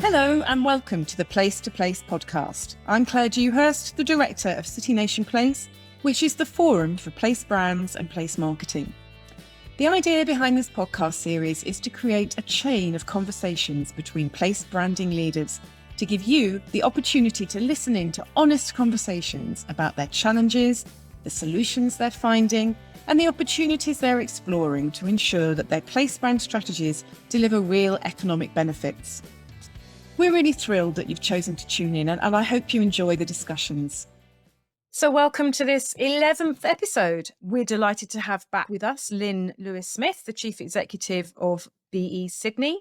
Hello and welcome to the Place to Place podcast. I'm Claire Dewhurst, the director of City Nation Place, which is the forum for place brands and place marketing. The idea behind this podcast series is to create a chain of conversations between place branding leaders to give you the opportunity to listen in to honest conversations about their challenges, the solutions they're finding, and the opportunities they're exploring to ensure that their place brand strategies deliver real economic benefits. We're really thrilled that you've chosen to tune in, and I hope you enjoy the discussions. So welcome to this 11th episode. We're delighted to have back with us Lynn Lewis-Smith, the Chief Executive of BE Sydney.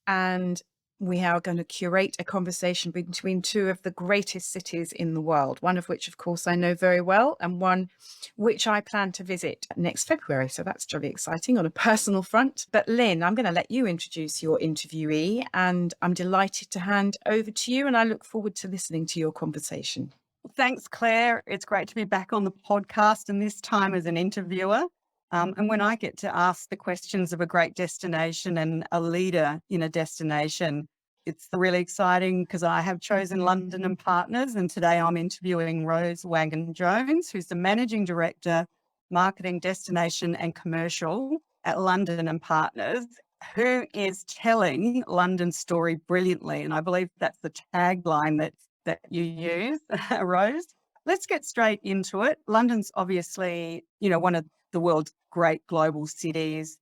And we are going to curate a conversation between two of the greatest cities in the world, one of which, of course, I know very well, and one which I plan to visit next February. So that's really exciting on a personal front. But Lynn, I'm going to let you introduce your interviewee, and I'm delighted to hand over to you, and I look forward to listening to your conversation. Thanks, Claire. It's great to be back on the podcast, and this time as an interviewer. And when I get to ask the questions of a great destination and a leader in a destination, it's really exciting because I have chosen London and Partners, and today I'm interviewing Rose Wangen-Jones, who's the Managing Director, Marketing, Destination and Commercial at London and Partners, who is telling London's story brilliantly. And I believe that's the tagline that you use, Rose. Let's get straight into it. London's obviously, one of the world's great global cities.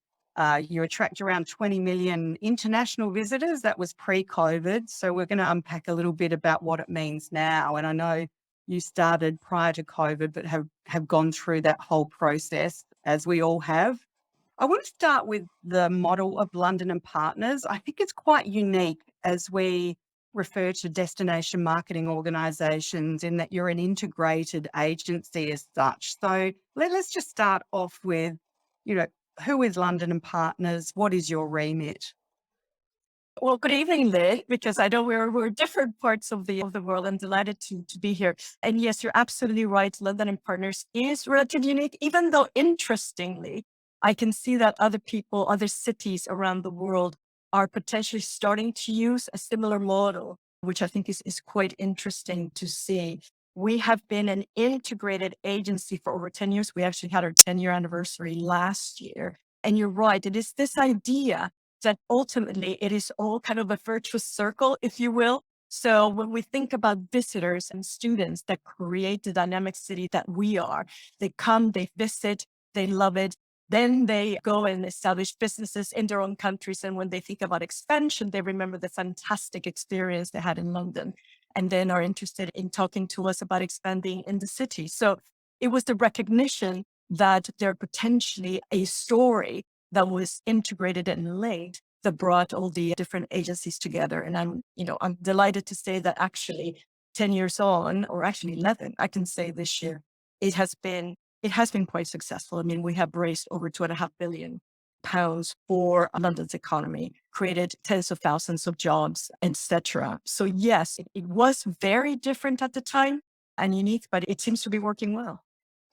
You attract around 20 million international visitors. That was pre-COVID. So we're going to unpack a little bit about what it means now. And I know you started prior to COVID, but have gone through that whole process, as we all have. I want to start with the model of London and Partners. I think it's quite unique as we refer to destination marketing organisations in that you're an integrated agency as such. So let's just start off with, who is London and Partners? What is your remit? Well, good evening, Liz, because I know we're different parts of the world. I'm delighted to be here. And yes, you're absolutely right. London and Partners is relatively unique, even though interestingly, I can see that other cities around the world are potentially starting to use a similar model, which I think is quite interesting to see. We have been an integrated agency for over 10 years. We actually had our 10-year anniversary last year. And you're right, it is this idea that ultimately it is all kind of a virtuous circle, if you will. So when we think about visitors and students that create the dynamic city that we are, they come, they visit, they love it. Then they go and establish businesses in their own countries. And when they think about expansion, they remember the fantastic experience they had in London and then are interested in talking to us about expanding in the city. So it was the recognition that they're potentially a story that was integrated and linked that brought all the different agencies together. And I'm delighted to say that actually 10 years on, or actually 11, I can say this year, it has been quite successful. I mean, we have raised over £2.5 billion for London's economy, created tens of thousands of jobs, etc. So yes, it was very different at the time and unique, but it seems to be working well.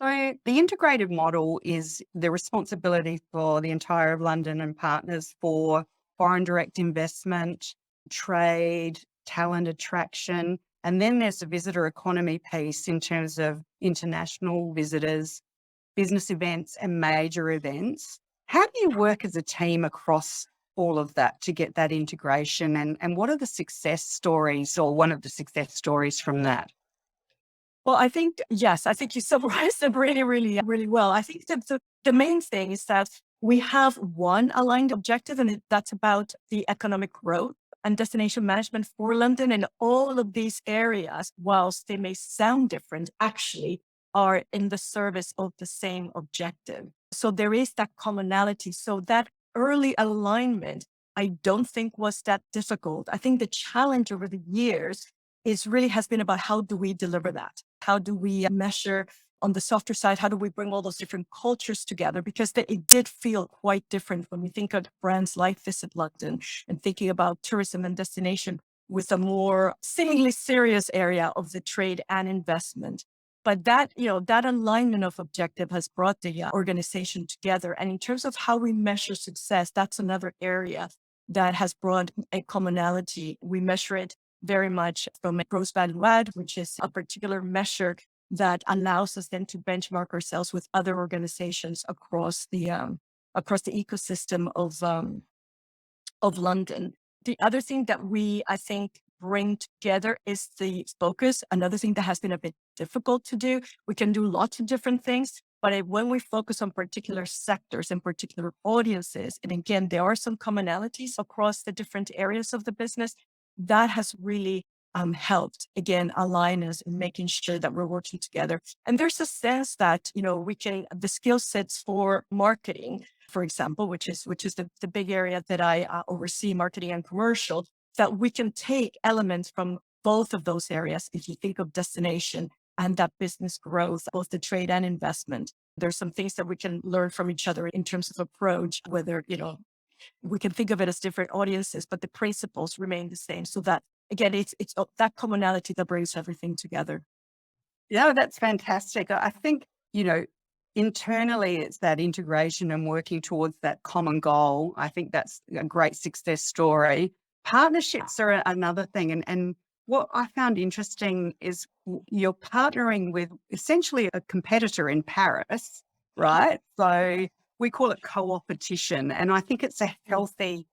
So the integrated model is the responsibility for the entire of London and Partners for foreign direct investment, trade, talent attraction. And then there's the visitor economy piece in terms of international visitors, business events and major events. How do you work as a team across all of that to get that integration? And what are the success stories, or one of the success stories from that? Well, I think you summarized it really, really, really well. I think that the main thing is that we have one aligned objective, and that's about the economic growth and destination management for London. And all of these areas, whilst they may sound different, actually are in the service of the same objective. So there is that commonality. So that early alignment, I don't think was that difficult. I think the challenge over the years has been about how do we deliver that? How do we measure on the softer side? How do we bring all those different cultures together? Because it did feel quite different when we think of brands like Visit London and thinking about tourism and destination with a more seemingly serious area of the trade and investment. But that alignment of objective has brought the organization together. And in terms of how we measure success, that's another area that has brought a commonality. We measure it very much from a gross value add, which is a particular measure that allows us then to benchmark ourselves with other organizations across the ecosystem of London. The other thing that we, I think, bring together is the focus. Another thing that has been a bit difficult to do. We can do lots of different things, but when we focus on particular sectors and particular audiences, and again, there are some commonalities across the different areas of the business, that has really helped, again, align us in making sure that we're working together. And there's a sense that, the skill sets for marketing, for example, which is the big area that I oversee, marketing and commercial, that we can take elements from both of those areas. If you think of destination and that business growth, both the trade and investment, there's some things that we can learn from each other in terms of approach, whether, we can think of it as different audiences, but the principles remain the same. So that, again, it's that commonality that brings everything together. Yeah, that's fantastic. I think, internally it's that integration and working towards that common goal. I think that's a great success story. Partnerships are another thing. And what I found interesting is you're partnering with essentially a competitor in Paris, right? So we call it co-opetition. And I think it's a healthy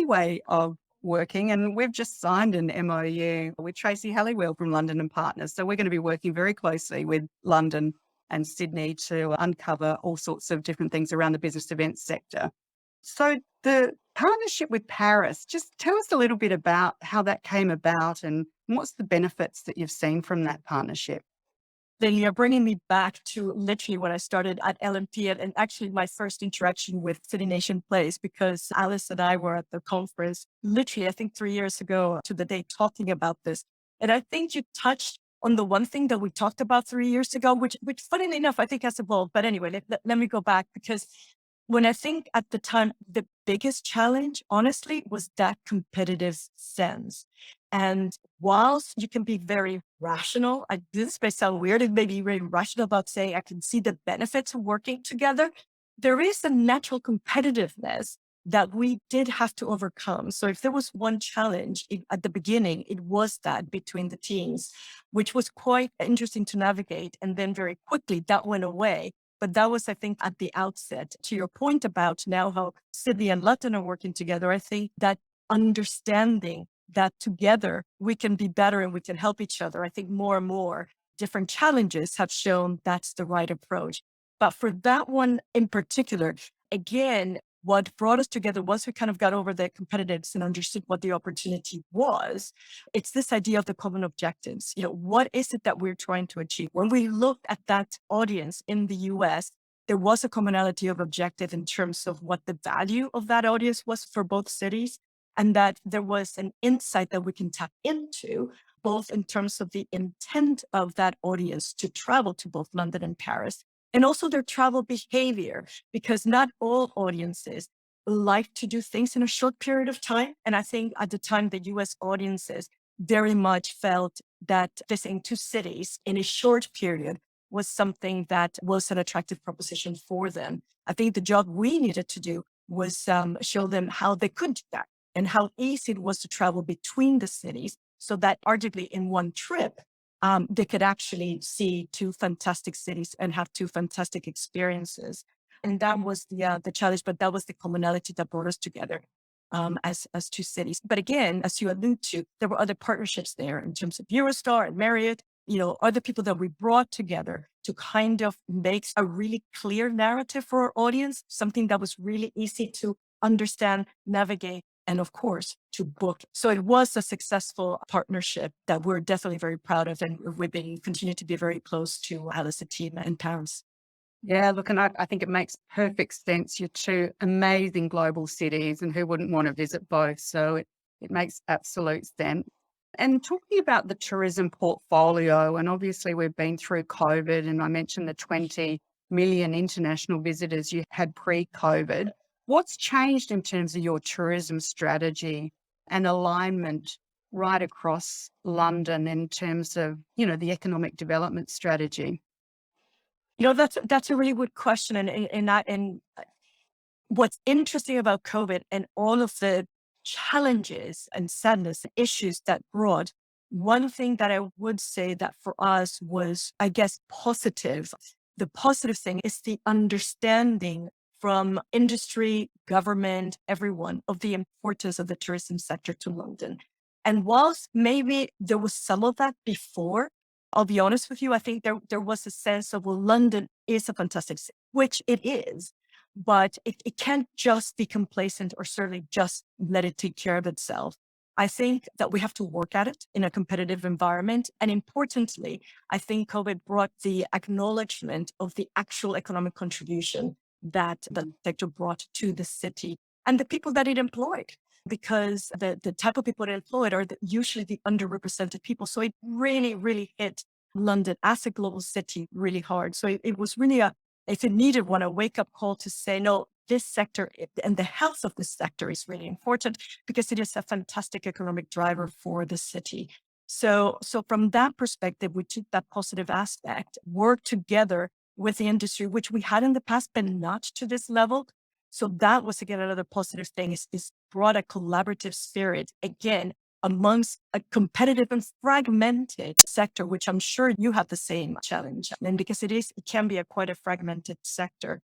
way of working. And we've just signed an MOU with Tracy Halliwell from London and Partners. So we're going to be working very closely with London and Sydney to uncover all sorts of different things around the business events sector. So the partnership with Paris, just tell us a little bit about how that came about and what's the benefits that you've seen from that partnership. Then you're bringing me back to literally when I started at LMP and actually my first interaction with City Nation Place, because Alice and I were at the conference literally, I think 3 years ago to the day, talking about this. And I think you touched on the one thing that we talked about 3 years ago, which funnily enough, I think has evolved. But anyway, let me go back, because when I think at the time, the biggest challenge, honestly, was that competitive sense. And whilst you can be very rational, this may sound weird, it may be very rational about saying I can see the benefits of working together, there is a natural competitiveness that we did have to overcome. So if there was one challenge at the beginning, it was that between the teams, which was quite interesting to navigate. And then very quickly that went away. But that was, I think, at the outset. To your point about now how Sydney and London are working together, I think that understanding that together we can be better and we can help each other. I think more and more different challenges have shown that's the right approach. But for that one in particular, again, what brought us together, once we kind of got over the competitiveness and understood what the opportunity was, it's this idea of the common objectives. What is it that we're trying to achieve? When we looked at that audience in the US, there was a commonality of objective in terms of what the value of that audience was for both cities, and that there was an insight that we can tap into, both in terms of the intent of that audience to travel to both London and Paris, and also their travel behavior, because not all audiences like to do things in a short period of time. And I think at the time, the US audiences very much felt that visiting two cities in a short period was something that was an attractive proposition for them. I think the job we needed to do was show them how they could do that and how easy it was to travel between the cities, so that arguably in one trip, they could actually see two fantastic cities and have two fantastic experiences. And that was the challenge, but that was the commonality that brought us together as two cities. But again, as you allude to, there were other partnerships there in terms of Eurostar and Marriott, other people that we brought together to kind of make a really clear narrative for our audience, something that was really easy to understand, navigate, and of course, to book. So it was a successful partnership that we're definitely very proud of. And we've been continue to be very close to Alice and team in Paris. Yeah, look, and I think it makes perfect sense. You're two amazing global cities, and who wouldn't want to visit both? So it makes absolute sense. And talking about the tourism portfolio, and obviously we've been through COVID, and I mentioned the 20 million international visitors you had pre-COVID. What's changed in terms of your tourism strategy and alignment right across London in terms of, the economic development strategy? That's a really good question. And what's interesting about COVID and all of the challenges and sadness, issues that brought, one thing that I would say that for us was, I guess, positive. The positive thing is the understanding from industry, government, everyone of the importance of the tourism sector to London. And whilst maybe there was some of that before, I'll be honest with you, I think there was a sense of, well, London is a fantastic city, which it is, but it can't just be complacent or certainly just let it take care of itself. I think that we have to work at it in a competitive environment. And importantly, I think COVID brought the acknowledgement of the actual economic contribution that the sector brought to the city and the people that it employed, because the type of people it employed are usually the underrepresented people. So it really, really hit London as a global city really hard. So it was really if it needed one, a wake up call to say, no, this sector and the health of this sector is really important because it is a fantastic economic driver for the city. So from that perspective, we took that positive aspect, worked together with the industry, which we had in the past, but not to this level. So that was, again, another positive thing is brought a collaborative spirit, again, amongst a competitive and fragmented sector, which I'm sure you have the same challenge. And because it can be quite a fragmented sector,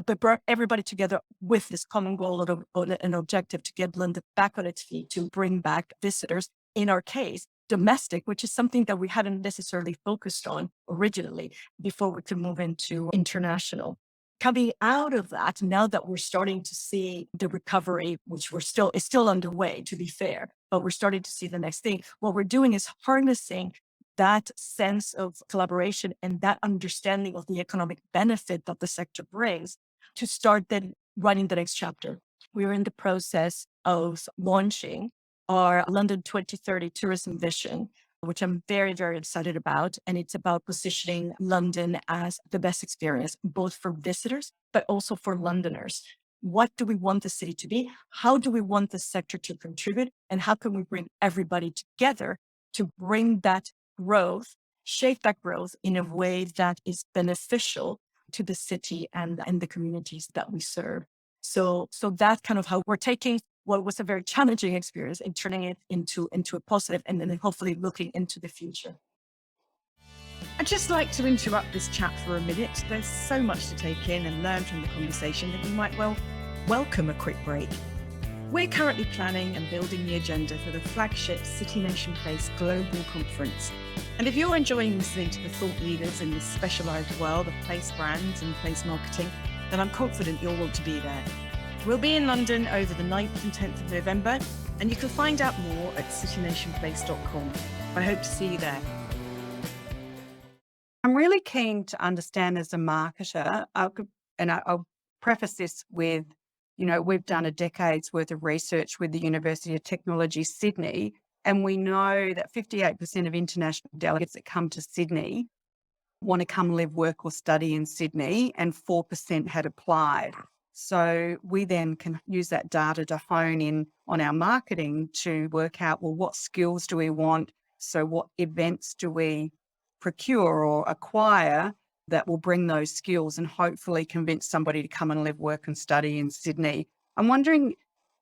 but brought everybody together with this common goal of an objective to get London back on its feet, to bring back visitors, in our case, domestic, which is something that we hadn't necessarily focused on originally before we could move into international. Coming out of that, now that we're starting to see the recovery, which is still underway, to be fair, but we're starting to see the next thing. What we're doing is harnessing that sense of collaboration and that understanding of the economic benefit that the sector brings to start then writing the next chapter. We are in the process of launching our London 2030 tourism vision, which I'm very, very excited about. And it's about positioning London as the best experience, both for visitors, but also for Londoners. What do we want the city to be? How do we want the sector to contribute? And how can we bring everybody together to bring that growth, shape that growth in a way that is beneficial to the city and the communities that we serve? So that's kind of how we're taking what was a very challenging experience and turning it into a positive, and then hopefully looking into the future. I'd just like to interrupt this chat for a minute. There's so much to take in and learn from the conversation that we might well welcome a quick break. We're currently planning and building the agenda for the flagship City Nation Place Global Conference. And if you're enjoying listening to the thought leaders in this specialised world of place brands and place marketing, then I'm confident you'll want to be there. We'll be in London over the 9th and 10th of November, and you can find out more at citynationplace.com. I hope to see you there. I'm really keen to understand as a marketer, I'll preface this with, we've done a decade's worth of research with the University of Technology, Sydney, and we know that 58% of international delegates that come to Sydney want to come live, work or study in Sydney, and 4% had applied. So we then can use that data to hone in on our marketing to work out, well, what skills do we want? So what events do we procure or acquire that will bring those skills and hopefully convince somebody to come and live, work and study in Sydney? I'm wondering,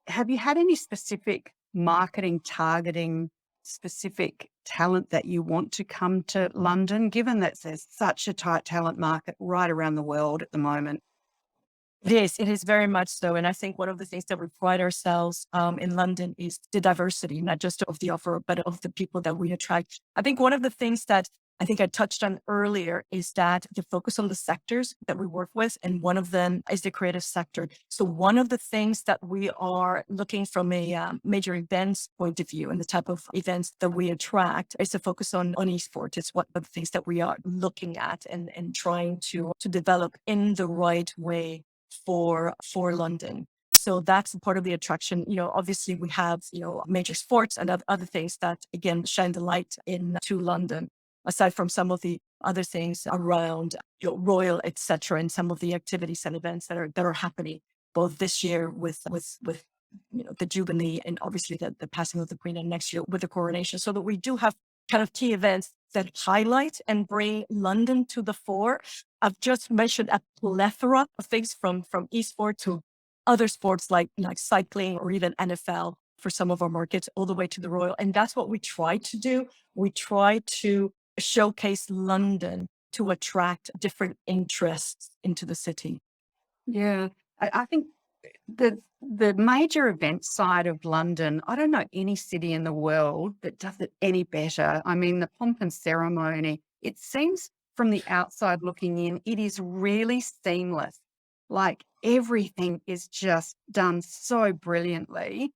have you had any specific marketing targeting specific talent that you want to come to London, given that there's such a tight talent market right around the world at the moment? Yes, it is very much so. And I think one of the things that we pride ourselves in London is the diversity, not just of the offer, but of the people that we attract. I think one of the things that I think I touched on earlier is that the focus on the sectors that we work with, and one of them is the creative sector. So one of the things that we are looking from a major events point of view and the type of events that we attract is a focus on esports. It's one of the things that we are looking at and trying to develop in the right way for London. So that's part of the attraction. Obviously we have, major sports and other things that, again, shine the light into London, aside from some of the other things around Royal, etc., and some of the activities and events that are happening both this year with the Jubilee, and obviously the passing of the Queen, and next year with the coronation. So that we do have kind of key events that highlight and bring London to the fore. I've just mentioned a plethora of things from esports to other sports like cycling or even NFL for some of our markets all the way to the Royal. And that's what we try to do. We try to showcase London to attract different interests into the city. Yeah, I think the major event side of London, I don't know any city in the world that does it any better. I mean, the pomp and ceremony, it seems from the outside looking in, it is really seamless. Like everything is just done so brilliantly.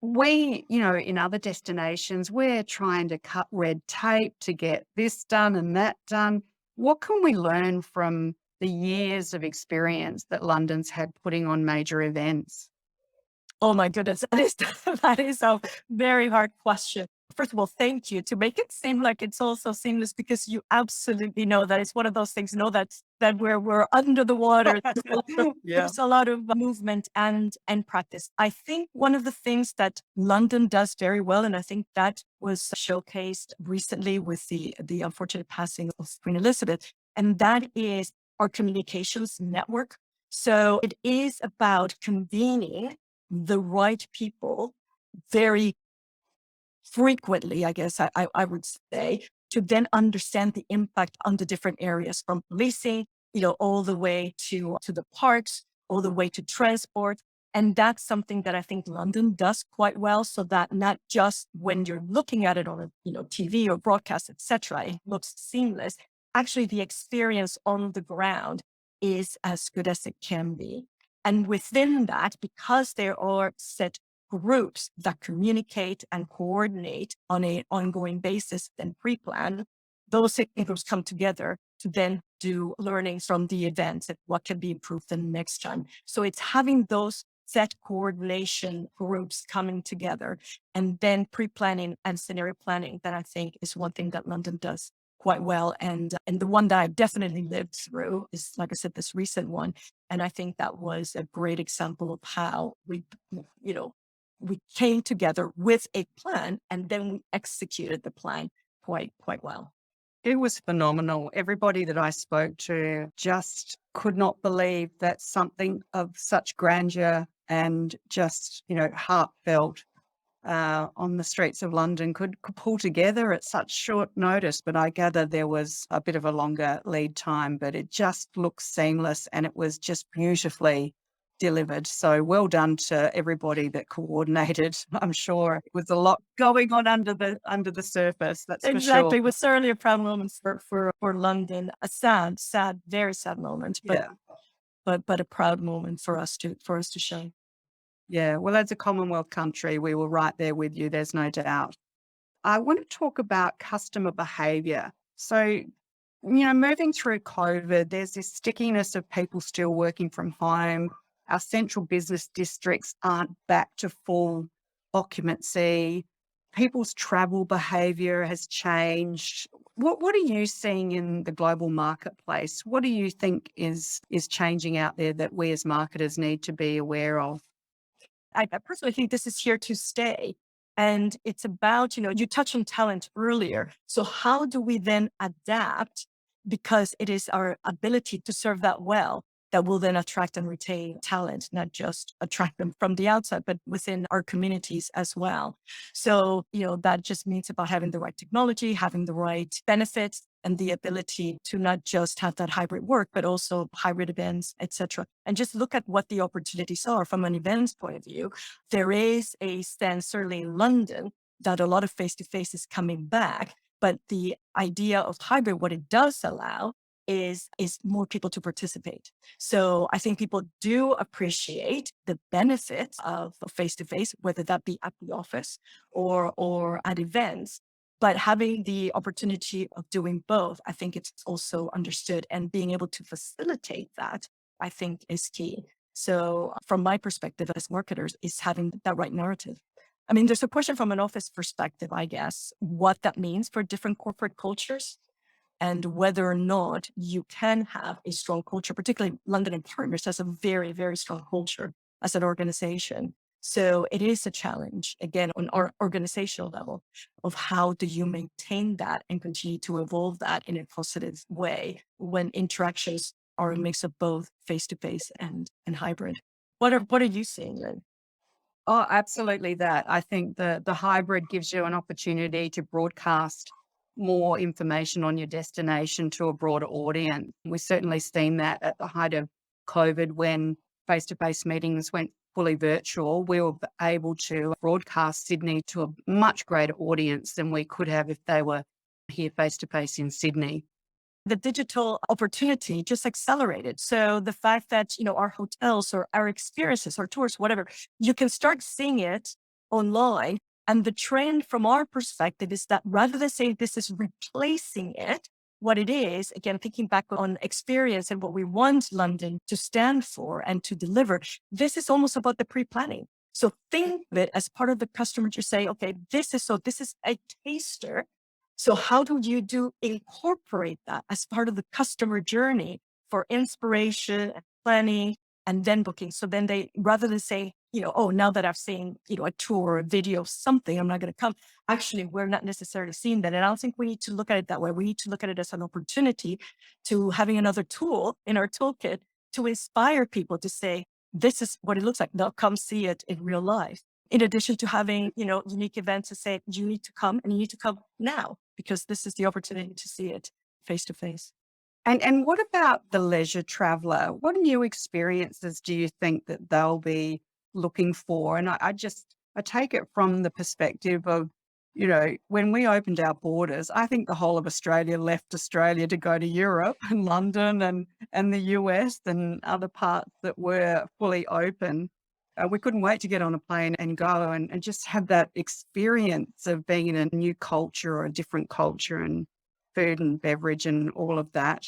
We, in other destinations, we're trying to cut red tape to get this done and that done. What can we learn from the years of experience that London's had putting on major events? Oh my goodness, that is a very hard question. First of all, thank you to make it seem like it's also seamless, because you absolutely know that it's one of those things. That we're under the water. Yeah. There's a lot of movement and practice. I think one of the things that London does very well, and I think that was showcased recently with the unfortunate passing of Queen Elizabeth, and that is our communications network. So it is about convening the right people very frequently, I guess I would say, to then understand the impact on the different areas, from policing, all the way to the parks, all the way to transport. And that's something that I think London does quite well, so that not just when you're looking at it on TV or broadcast, etc., it looks seamless. Actually, the experience on the ground is as good as it can be. And within that, because there are set groups that communicate and coordinate on an ongoing basis and pre-plan, those groups come together to then do learnings from the events and what can be improved the next time. So it's having those set coordination groups coming together and then pre-planning and scenario planning that I think is one thing that London does quite well. And the one that I've definitely lived through is, like I said, this recent one. And I think that was a great example of how we came together with a plan, and then we executed the plan quite well. It was phenomenal. Everybody that I spoke to just could not believe that something of such grandeur and just, heartfelt on the streets of London could pull together at such short notice. But I gather there was a bit of a longer lead time, but it just looks seamless and it was just beautifully delivered. So well done to everybody that coordinated. I'm sure it was a lot going on under the surface. That's exactly. for sure. It was certainly a proud moment for London. A sad, very sad moment, Yeah. but a proud moment for us to show. Yeah. Well, as a Commonwealth country, we were right there with you. There's no doubt. I want to talk about customer behaviour. So, moving through COVID, there's this stickiness of people still working from home. Our central business districts aren't back to full occupancy. People's travel behaviour has changed. What are you seeing in the global marketplace? What do you think is changing out there that we as marketers need to be aware of? I personally think this is here to stay. And it's about, you touched on talent earlier. So how do we then adapt? Because it is our ability to serve that well that will then attract and retain talent, not just attract them from the outside, but within our communities as well. So, that just means about having the right technology, having the right benefits, and the ability to not just have that hybrid work, but also hybrid events, etc. And just look at what the opportunities are from an events point of view. There is a sense, certainly in London, that a lot of face-to-face is coming back. But the idea of hybrid, what it does allow is more people to participate. So I think people do appreciate the benefits of face-to-face, whether that be at the office or at events. But having the opportunity of doing both, I think it's also understood, and being able to facilitate that, I think, is key. So from my perspective as marketers, is having that right narrative. I mean, there's a question from an office perspective, I guess, what that means for different corporate cultures and whether or not you can have a strong culture. Particularly London and Partners has a very, very strong culture as an organization. So it is a challenge, again, on our organizational level, of how do you maintain that and continue to evolve that in a positive way when interactions are a mix of both face-to-face and hybrid. What are you seeing then? Oh, absolutely that. I think the hybrid gives you an opportunity to broadcast more information on your destination to a broader audience. We've certainly seen that at the height of COVID when face-to-face meetings went fully virtual. We were able to broadcast Sydney to a much greater audience than we could have if they were here face-to-face in Sydney. The digital opportunity just accelerated. So the fact that, our hotels or our experiences or tours, whatever, you can start seeing it online. And the trend from our perspective is that rather than saying this is replacing it, what it is, again, thinking back on experience and what we want London to stand for and to deliver, this is almost about the pre-planning. So think of it as part of the customer to say, okay, this is a taster. So how do you incorporate that as part of the customer journey for inspiration and planning and then booking? So then they, rather than say, oh, now that I've seen, a tour, a video, something, I'm not going to come. Actually, we're not necessarily seeing that. And I don't think we need to look at it that way. We need to look at it as an opportunity to having another tool in our toolkit to inspire people to say, this is what it looks like. Now come see it in real life. In addition to having, unique events to say, you need to come and you need to come now because this is the opportunity to see it face to face. And what about the leisure traveller? What new experiences do you think that they'll be looking for? And I take it from the perspective of, when we opened our borders, I think the whole of Australia left Australia to go to Europe and London and the US and other parts that were fully open. We couldn't wait to get on a plane and go and just have that experience of being in a new culture or a different culture and food and beverage and all of that.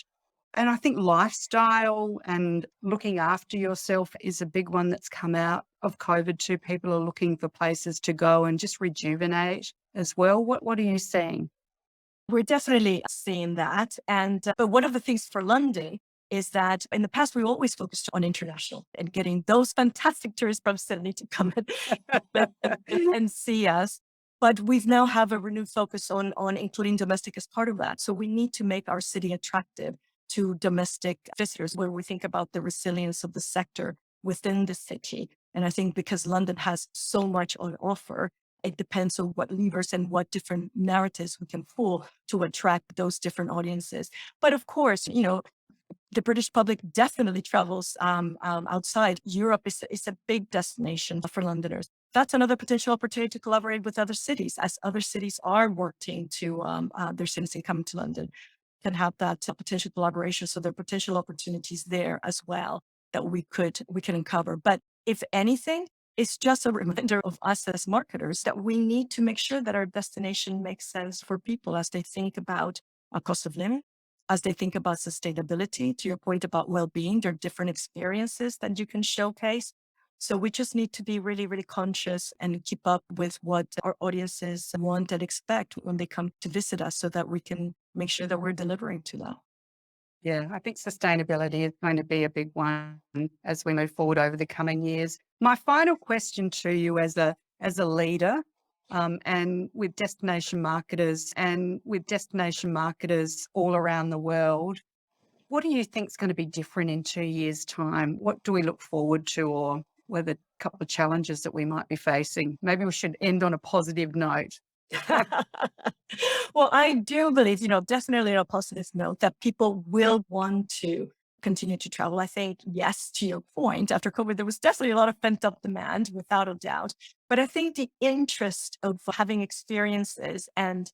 And I think lifestyle and looking after yourself is a big one that's come out of COVID too. People are looking for places to go and just rejuvenate as well. What are you seeing? We're definitely seeing that. And but one of the things for London is that in the past, we always focused on international and getting those fantastic tourists from Sydney to come and see us. But we've now have a renewed focus on including domestic as part of that. So we need to make our city attractive to domestic visitors where we think about the resilience of the sector within the city. And I think because London has so much on offer, it depends on what levers and what different narratives we can pull to attract those different audiences. But of course, the British public definitely travels outside. Europe is a big destination for Londoners. That's another potential opportunity to collaborate with other cities as other cities are working to their citizens coming to London can have that potential collaboration. So there are potential opportunities there as well that we can uncover. But if anything, it's just a reminder of us as marketers that we need to make sure that our destination makes sense for people as they think about a cost of living, as they think about sustainability. To your point about well-being, there are different experiences that you can showcase. So we just need to be really, really conscious and keep up with what our audiences want and expect when they come to visit us so that we can make sure that we're delivering to them. Yeah, I think sustainability is going to be a big one as we move forward over the coming years. My final question to you as a leader, and with destination marketers all around the world, what do you think is going to be different in 2 years' time? What do we look forward to, or what are the couple of challenges that we might be facing? Maybe we should end on a positive note. Well, I do believe, definitely on a positive note that people will want to continue to travel. I think, yes, to your point, after COVID, there was definitely a lot of pent up demand without a doubt. But I think the interest of having experiences and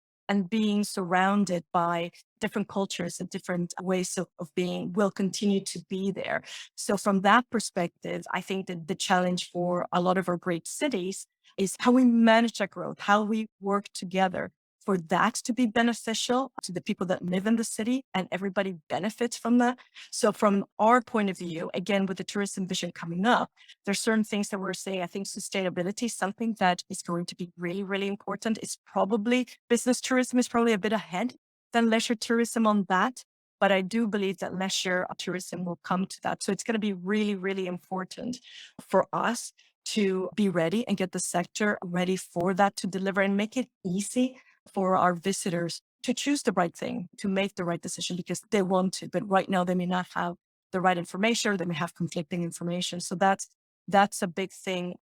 being surrounded by different cultures and different ways of being will continue to be there. So from that perspective, I think that the challenge for a lot of our great cities is how we manage that growth, how we work together for that to be beneficial to the people that live in the city and everybody benefits from that. So from our point of view, again, with the tourism vision coming up, there's certain things that we're saying. I think sustainability is something that is going to be really, really important. It's probably business tourism is probably a bit ahead than leisure tourism on that. But I do believe that leisure tourism will come to that. So it's going to be really, really important for us to be ready and get the sector ready for that to deliver and make it easy for our visitors to choose the right thing, to make the right decision because they want to. But right now they may not have the right information or they may have conflicting information. So that's a big thing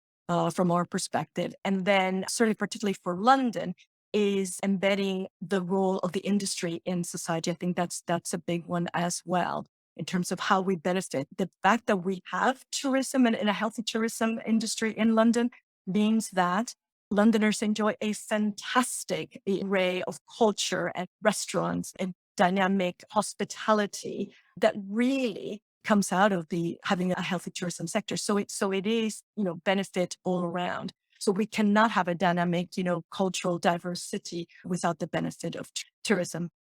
from our perspective. And then certainly particularly for London is embedding the role of the industry in society. I think that's a big one as well in terms of how we benefit. The fact that we have tourism and a healthy tourism industry in London means that Londoners enjoy a fantastic array of culture and restaurants and dynamic hospitality that really comes out of having a healthy tourism sector. So it is, benefit all around. So we cannot have a dynamic, cultural diversity without the benefit of tourism.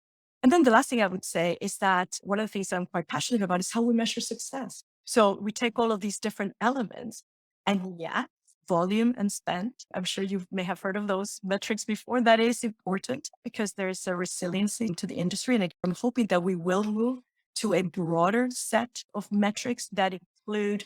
And then the last thing I would say is that one of the things I'm quite passionate about is how we measure success. So we take all of these different elements and volume and spend. I'm sure you may have heard of those metrics before. That is important because there's a resiliency to the industry. And I'm hoping that we will move to a broader set of metrics that include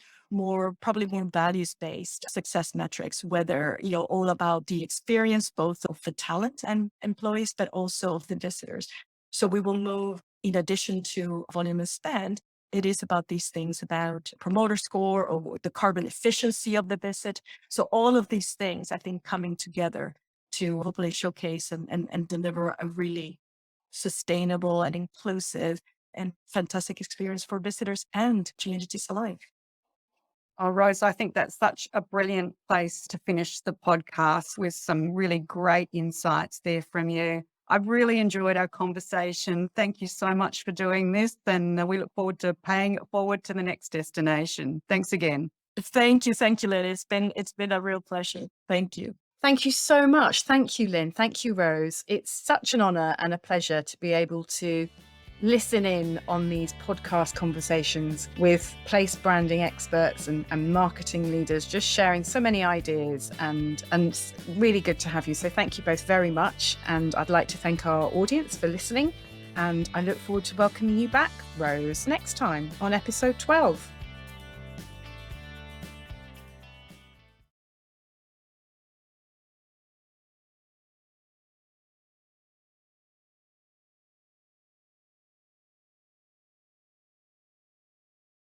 probably more values-based success metrics, whether, all about the experience, both of the talent and employees, but also of the visitors. So we will move, in addition to volume and spend, it is about these things about promoter score or the carbon efficiency of the visit. So all of these things, I think, coming together to hopefully showcase and deliver a really sustainable and inclusive and fantastic experience for visitors and communities alike. Oh, Rose, I think that's such a brilliant place to finish the podcast with some really great insights there from you. I've really enjoyed our conversation. Thank you so much for doing this, and we look forward to paying it forward to the next destination. Thanks again. Thank you, Lynn. It's been a real pleasure. Thank you. Thank you so much. Thank you, Lynn. Thank you, Rose. It's such an honour and a pleasure to be able to listen in on these podcast conversations with place branding experts and marketing leaders, just sharing so many ideas, and it's really good to have you. So thank you both very much. And I'd like to thank our audience for listening. And I look forward to welcoming you back, Rose, next time on episode 12.